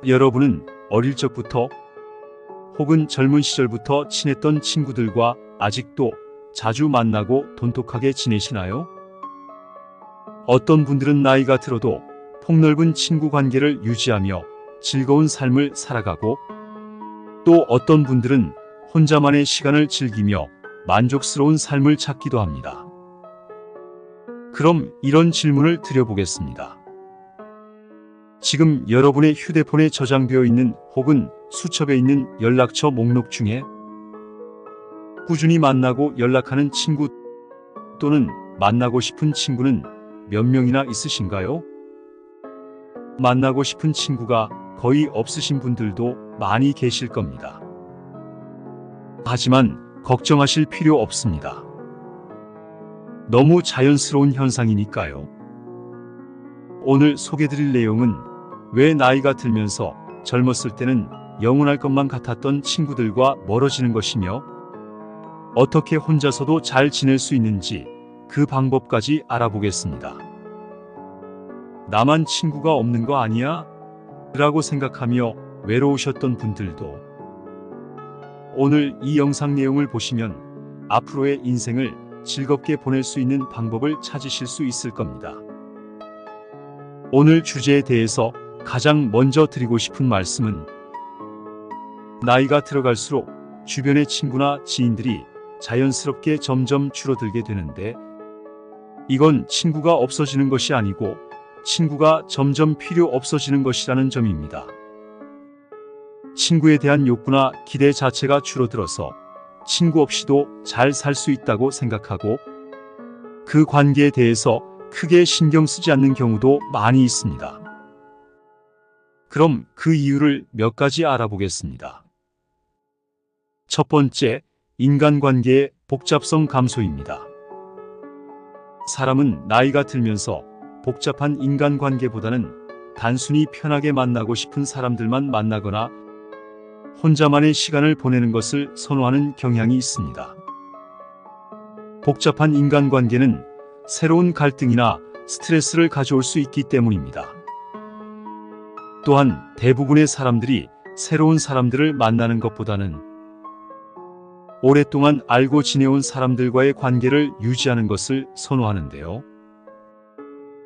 여러분은 어릴 적부터 혹은 젊은 시절부터 친했던 친구들과 아직도 자주 만나고 돈독하게 지내시나요? 어떤 분들은 나이가 들어도 폭넓은 친구 관계를 유지하며 즐거운 삶을 살아가고, 또 어떤 분들은 혼자만의 시간을 즐기며 만족스러운 삶을 찾기도 합니다. 그럼 이런 질문을 드려보겠습니다. 지금 여러분의 휴대폰에 저장되어 있는 혹은 수첩에 있는 연락처 목록 중에 꾸준히 만나고 연락하는 친구 또는 만나고 싶은 친구는 몇 명이나 있으신가요? 만나고 싶은 친구가 거의 없으신 분들도 많이 계실 겁니다. 하지만 걱정하실 필요 없습니다. 너무 자연스러운 현상이니까요. 오늘 소개드릴 내용은 왜 나이가 들면서 젊었을 때는 영원할 것만 같았던 친구들과 멀어지는 것이며, 어떻게 혼자서도 잘 지낼 수 있는지 그 방법까지 알아보겠습니다. 나만 친구가 없는 거 아니야? 라고 생각하며 외로우셨던 분들도 오늘 이 영상 내용을 보시면 앞으로의 인생을 즐겁게 보낼 수 있는 방법을 찾으실 수 있을 겁니다. 오늘 주제에 대해서 가장 먼저 드리고 싶은 말씀은, 나이가 들어갈수록 주변의 친구나 지인들이 자연스럽게 점점 줄어들게 되는데, 이건 친구가 없어지는 것이 아니고 친구가 점점 필요 없어지는 것이라는 점입니다. 친구에 대한 욕구나 기대 자체가 줄어들어서 친구 없이도 잘 살 수 있다고 생각하고, 그 관계에 대해서 크게 신경 쓰지 않는 경우도 많이 있습니다. 그럼 그 이유를 몇 가지 알아보겠습니다. 첫 번째, 인간관계의 복잡성 감소입니다. 사람은 나이가 들면서 복잡한 인간관계보다는 단순히 편하게 만나고 싶은 사람들만 만나거나 혼자만의 시간을 보내는 것을 선호하는 경향이 있습니다. 복잡한 인간관계는 새로운 갈등이나 스트레스를 가져올 수 있기 때문입니다. 또한 대부분의 사람들이 새로운 사람들을 만나는 것보다는 오랫동안 알고 지내온 사람들과의 관계를 유지하는 것을 선호하는데요.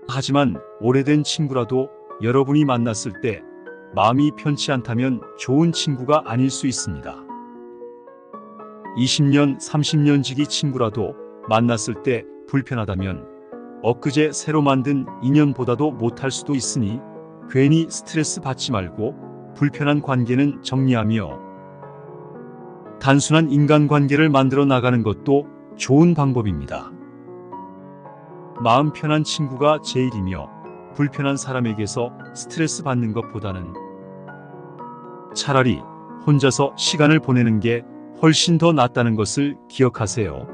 하지만 오래된 친구라도 여러분이 만났을 때 마음이 편치 않다면 좋은 친구가 아닐 수 있습니다. 20년, 30년 지기 친구라도 만났을 때 불편하다면 엊그제 새로 만든 인연보다도 못할 수도 있으니, 괜히 스트레스 받지 말고 불편한 관계는 정리하며 단순한 인간관계를 만들어 나가는 것도 좋은 방법입니다. 마음 편한 친구가 제일이며, 불편한 사람에게서 스트레스 받는 것보다는 차라리 혼자서 시간을 보내는 게 훨씬 더 낫다는 것을 기억하세요.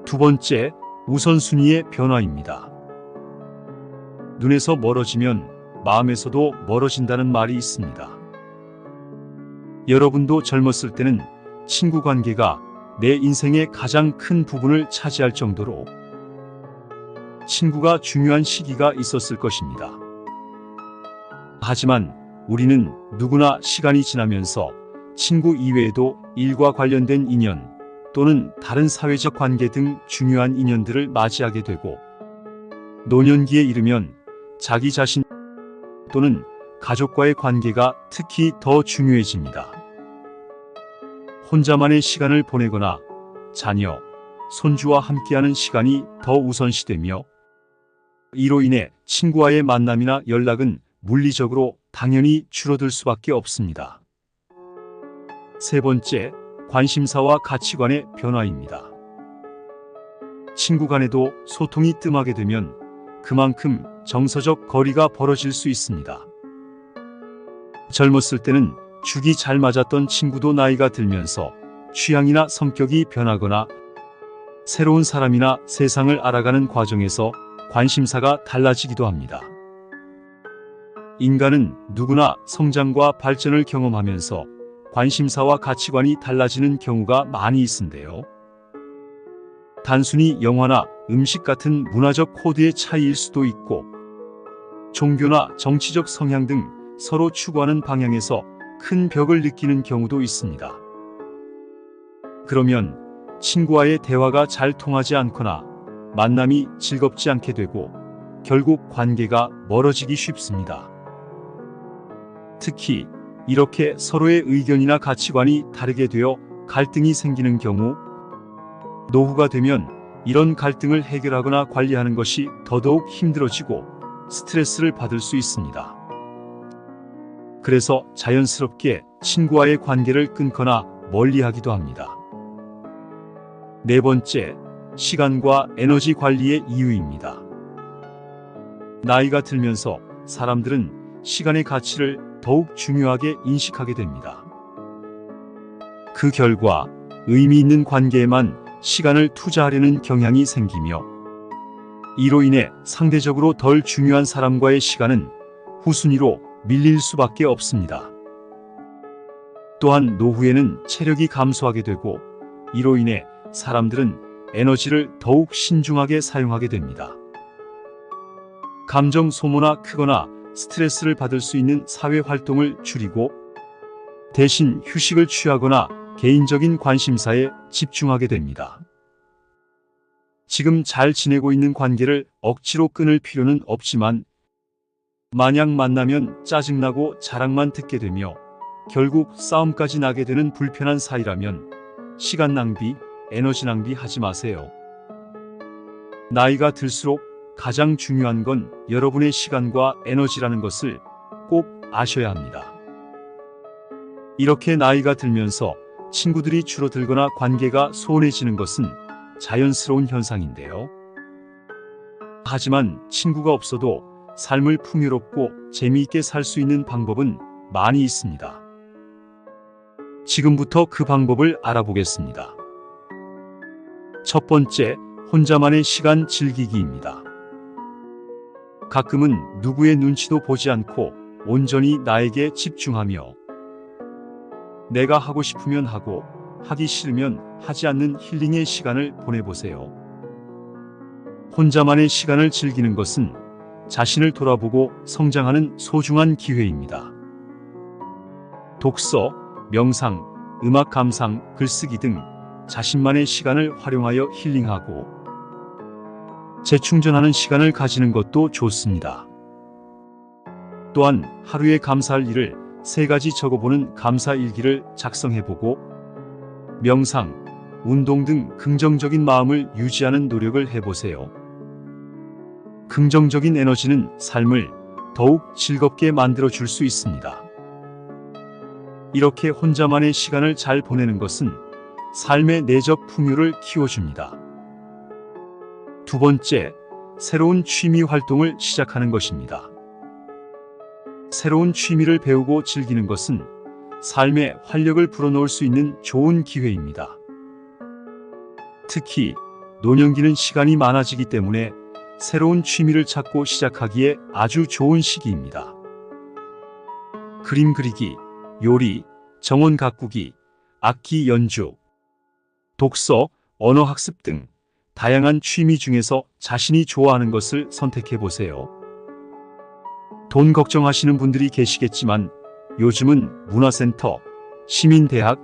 두 번째, 우선순위의 변화입니다. 눈에서 멀어지면 마음에서도 멀어진다는 말이 있습니다. 여러분도 젊었을 때는 친구 관계가 내 인생의 가장 큰 부분을 차지할 정도로 친구가 중요한 시기가 있었을 것입니다. 하지만 우리는 누구나 시간이 지나면서 친구 이외에도 일과 관련된 인연 또는 다른 사회적 관계 등 중요한 인연들을 맞이하게 되고, 노년기에 이르면 자기 자신 또는 가족과의 관계가 특히 더 중요해집니다. 혼자만의 시간을 보내거나 자녀, 손주와 함께하는 시간이 더 우선시되며, 이로 인해 친구와의 만남이나 연락은 물리적으로 당연히 줄어들 수밖에 없습니다. 세 번째, 관심사와 가치관의 변화입니다. 친구 간에도 소통이 뜸하게 되면 그만큼 정서적 거리가 벌어질 수 있습니다. 젊었을 때는 죽이 잘 맞았던 친구도 나이가 들면서 취향이나 성격이 변하거나 새로운 사람이나 세상을 알아가는 과정에서 관심사가 달라지기도 합니다. 인간은 누구나 성장과 발전을 경험하면서 관심사와 가치관이 달라지는 경우가 많이 있은데요. 단순히 영화나 음식 같은 문화적 코드의 차이일 수도 있고, 종교나 정치적 성향 등 서로 추구하는 방향에서 큰 벽을 느끼는 경우도 있습니다. 그러면 친구와의 대화가 잘 통하지 않거나 만남이 즐겁지 않게 되고 결국 관계가 멀어지기 쉽습니다. 특히 이렇게 서로의 의견이나 가치관이 다르게 되어 갈등이 생기는 경우, 노후가 되면 이런 갈등을 해결하거나 관리하는 것이 더더욱 힘들어지고 스트레스를 받을 수 있습니다. 그래서 자연스럽게 친구와의 관계를 끊거나 멀리하기도 합니다. 네 번째, 시간과 에너지 관리의 이유입니다. 나이가 들면서 사람들은 시간의 가치를 더욱 중요하게 인식하게 됩니다. 그 결과 의미 있는 관계에만 시간을 투자하려는 경향이 생기며, 이로 인해 상대적으로 덜 중요한 사람과의 시간은 후순위로 밀릴 수밖에 없습니다. 또한 노후에는 체력이 감소하게 되고, 이로 인해 사람들은 에너지를 더욱 신중하게 사용하게 됩니다. 감정 소모가 크거나 스트레스를 받을 수 있는 사회 활동을 줄이고 대신 휴식을 취하거나 개인적인 관심사에 집중하게 됩니다. 지금 잘 지내고 있는 관계를 억지로 끊을 필요는 없지만, 만약 만나면 짜증나고 자랑만 듣게 되며 결국 싸움까지 나게 되는 불편한 사이라면 시간 낭비, 에너지 낭비 하지 마세요. 나이가 들수록 가장 중요한 건 여러분의 시간과 에너지라는 것을 꼭 아셔야 합니다. 이렇게 나이가 들면서 친구들이 줄어들거나 관계가 소원해지는 것은 자연스러운 현상인데요. 하지만 친구가 없어도 삶을 풍요롭고 재미있게 살 수 있는 방법은 많이 있습니다. 지금부터 그 방법을 알아보겠습니다. 첫 번째, 혼자만의 시간 즐기기입니다. 가끔은 누구의 눈치도 보지 않고 온전히 나에게 집중하며 내가 하고 싶으면 하고 하기 싫으면 하지 않는 힐링의 시간을 보내보세요. 혼자만의 시간을 즐기는 것은 자신을 돌아보고 성장하는 소중한 기회입니다. 독서, 명상, 음악 감상, 글쓰기 등 자신만의 시간을 활용하여 힐링하고 재충전하는 시간을 가지는 것도 좋습니다. 또한 하루에 감사할 일을 3가지 적어보는 감사일기를 작성해보고 명상, 운동 등 긍정적인 마음을 유지하는 노력을 해보세요. 긍정적인 에너지는 삶을 더욱 즐겁게 만들어줄 수 있습니다. 이렇게 혼자만의 시간을 잘 보내는 것은 삶의 내적 풍요를 키워줍니다. 두 번째, 새로운 취미 활동을 시작하는 것입니다. 새로운 취미를 배우고 즐기는 것은 삶에 활력을 불어넣을 수 있는 좋은 기회입니다. 특히 노년기는 시간이 많아지기 때문에 새로운 취미를 찾고 시작하기에 아주 좋은 시기입니다. 그림 그리기, 요리, 정원 가꾸기, 악기 연주, 독서, 언어 학습 등 다양한 취미 중에서 자신이 좋아하는 것을 선택해 보세요. 돈 걱정하시는 분들이 계시겠지만 요즘은 문화센터, 시민대학,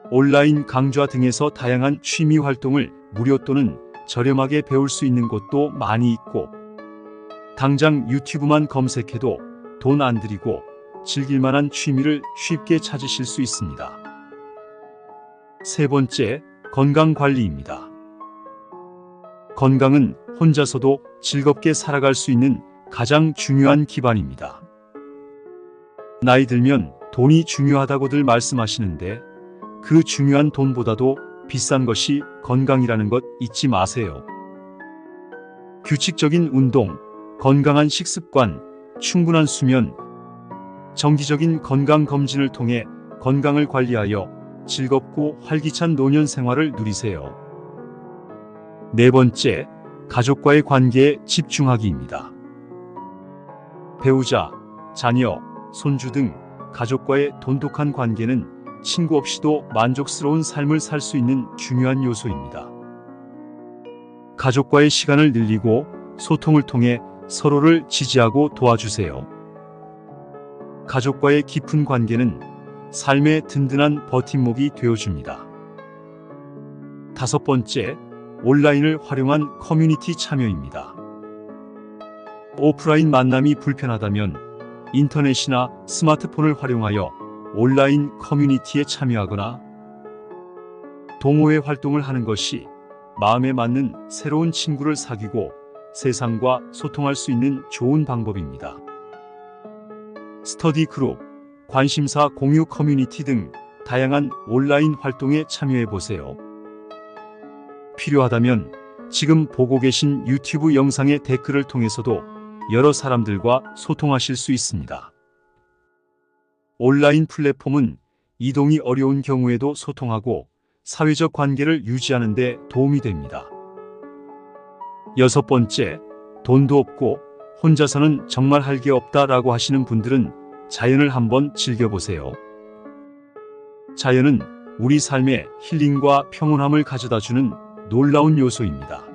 온라인 강좌 등에서 다양한 취미 활동을 무료 또는 저렴하게 배울 수 있는 곳도 많이 있고, 당장 유튜브만 검색해도 돈 안 들이고 즐길 만한 취미를 쉽게 찾으실 수 있습니다. 세 번째, 건강관리입니다. 건강은 혼자서도 즐겁게 살아갈 수 있는 가장 중요한 기반입니다. 나이 들면 돈이 중요하다고들 말씀하시는데 그 중요한 돈보다도 비싼 것이 건강이라는 것 잊지 마세요. 규칙적인 운동, 건강한 식습관, 충분한 수면, 정기적인 건강검진을 통해 건강을 관리하여 즐겁고 활기찬 노년 생활을 누리세요. 네 번째, 가족과의 관계에 집중하기입니다. 배우자, 자녀, 손주 등 가족과의 돈독한 관계는 친구 없이도 만족스러운 삶을 살 수 있는 중요한 요소입니다. 가족과의 시간을 늘리고 소통을 통해 서로를 지지하고 도와주세요. 가족과의 깊은 관계는 삶의 든든한 버팀목이 되어줍니다. 5번째, 온라인을 활용한 커뮤니티 참여입니다. 오프라인 만남이 불편하다면 인터넷이나 스마트폰을 활용하여 온라인 커뮤니티에 참여하거나 동호회 활동을 하는 것이 마음에 맞는 새로운 친구를 사귀고 세상과 소통할 수 있는 좋은 방법입니다. 스터디 그룹, 관심사 공유 커뮤니티 등 다양한 온라인 활동에 참여해 보세요. 필요하다면 지금 보고 계신 유튜브 영상의 댓글을 통해서도 여러 사람들과 소통하실 수 있습니다. 온라인 플랫폼은 이동이 어려운 경우에도 소통하고 사회적 관계를 유지하는 데 도움이 됩니다. 6번째, 돈도 없고 혼자서는 정말 할 게 없다라고 하시는 분들은 자연을 한번 즐겨보세요. 자연은 우리 삶에 힐링과 평온함을 가져다주는 놀라운 요소입니다.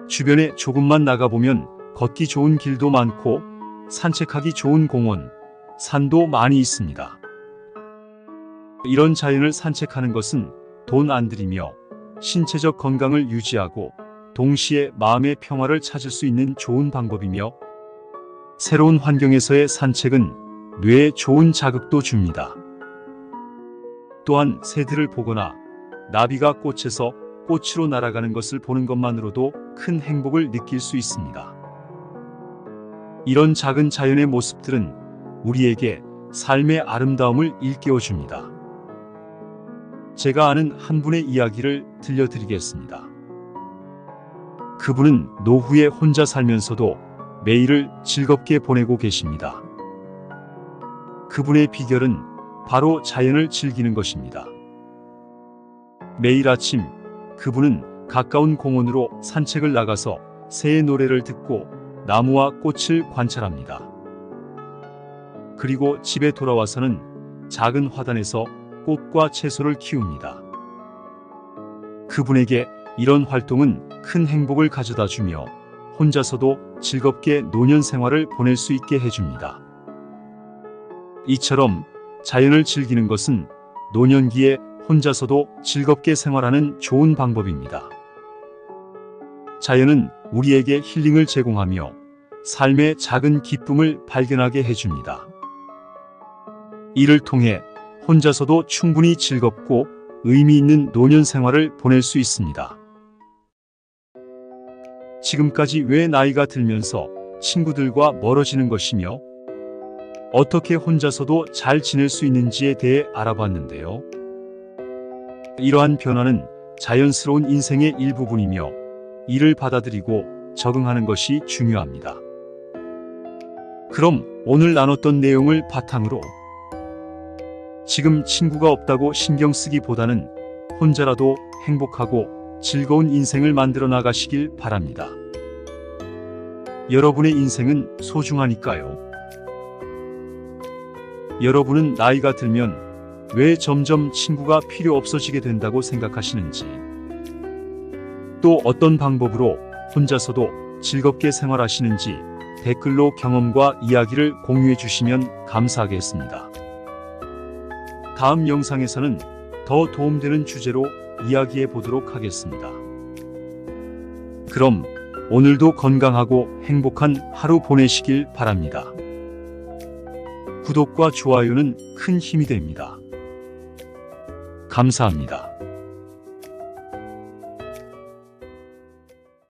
주변에 조금만 나가보면 걷기 좋은 길도 많고 산책하기 좋은 공원, 산도 많이 있습니다. 이런 자연을 산책하는 것은 돈 안 들이며 신체적 건강을 유지하고 동시에 마음의 평화를 찾을 수 있는 좋은 방법이며 새로운 환경에서의 산책은 뇌에 좋은 자극도 줍니다. 또한 새들을 보거나 나비가 꽃에서 꽃으로 날아가는 것을 보는 것만으로도 큰 행복을 느낄 수 있습니다. 이런 작은 자연의 모습들은 우리에게 삶의 아름다움을 일깨워줍니다. 제가 아는 한 분의 이야기를 들려드리겠습니다. 그분은 노후에 혼자 살면서도 매일을 즐겁게 보내고 계십니다. 그분의 비결은 바로 자연을 즐기는 것입니다. 매일 아침 그분은 가까운 공원으로 산책을 나가서 새의 노래를 듣고 나무와 꽃을 관찰합니다. 그리고 집에 돌아와서는 작은 화단에서 꽃과 채소를 키웁니다. 그분에게 이런 활동은 큰 행복을 가져다 주며 혼자서도 즐겁게 노년 생활을 보낼 수 있게 해줍니다. 이처럼 자연을 즐기는 것은 노년기에 혼자서도 즐겁게 생활하는 좋은 방법입니다. 자연은 우리에게 힐링을 제공하며 삶의 작은 기쁨을 발견하게 해줍니다. 이를 통해 혼자서도 충분히 즐겁고 의미 있는 노년 생활을 보낼 수 있습니다. 지금까지 왜 나이가 들면서 친구들과 멀어지는 것이며 어떻게 혼자서도 잘 지낼 수 있는지에 대해 알아봤는데요. 이러한 변화는 자연스러운 인생의 일부분이며 이를 받아들이고 적응하는 것이 중요합니다. 그럼 오늘 나눴던 내용을 바탕으로 지금 친구가 없다고 신경 쓰기보다는 혼자라도 행복하고 즐거운 인생을 만들어 나가시길 바랍니다. 여러분의 인생은 소중하니까요. 여러분은 나이가 들면 왜 점점 친구가 필요 없어지게 된다고 생각하시는지, 또 어떤 방법으로 혼자서도 즐겁게 생활하시는지 댓글로 경험과 이야기를 공유해 주시면 감사하겠습니다. 다음 영상에서는 더 도움되는 주제로 이야기해 보도록 하겠습니다. 그럼 오늘도 건강하고 행복한 하루 보내시길 바랍니다. 구독과 좋아요는 큰 힘이 됩니다. 감사합니다.